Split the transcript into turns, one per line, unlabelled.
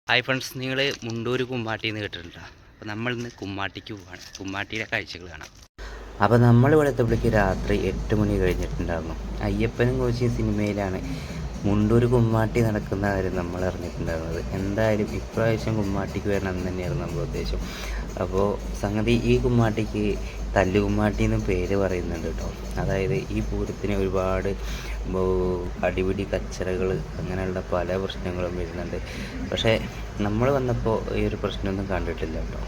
Hi friends, നിങ്ങൾ മുണ്ടൂർ കുമ്മാട്ടി എന്ന് കേട്ടിട്ടുണ്ടോ? അപ്പോൾ നമ്മളിന്ന് കുമ്മാട്ടിക്ക് പോവാണ്. കുമ്മാട്ടിയുടെ കാഴ്ചകൾ കാണാം. അപ്പോൾ നമ്മളിവിടെ എത്തുമ്പോഴേക്ക് രാത്രി 8 മണി കഴിഞ്ഞിട്ടുണ്ടായിരുന്നു. അയ്യപ്പനും കോശി സിനിമയിലാണ് മുണ്ടൂർ കുമ്മാട്ടി നടക്കുന്ന കാര്യം നമ്മൾ അറിഞ്ഞിട്ടുണ്ടായിരുന്നത്. എന്തായാലും ഇപ്രാവശ്യം കുമ്മാട്ടിക്ക് വരണം എന്ന് തന്നെയായിരുന്നു നമ്മുടെ ഉദ്ദേശം. അപ്പോൾ സംഗതി ഈ കുമ്മാട്ടിക്ക് തല്ലുകുമ്മാട്ടി എന്നും പേര് പറയുന്നുണ്ട് കേട്ടോ. അതായത് ഈ പൂരത്തിന് ഒരുപാട് അടിപിടി കച്ചറകൾ അങ്ങനെയുള്ള പല പ്രശ്നങ്ങളും വരുന്നുണ്ട്. പക്ഷേ നമ്മൾ വന്നപ്പോൾ ഈ ഒരു പ്രശ്നമൊന്നും കണ്ടിട്ടില്ല കേട്ടോ.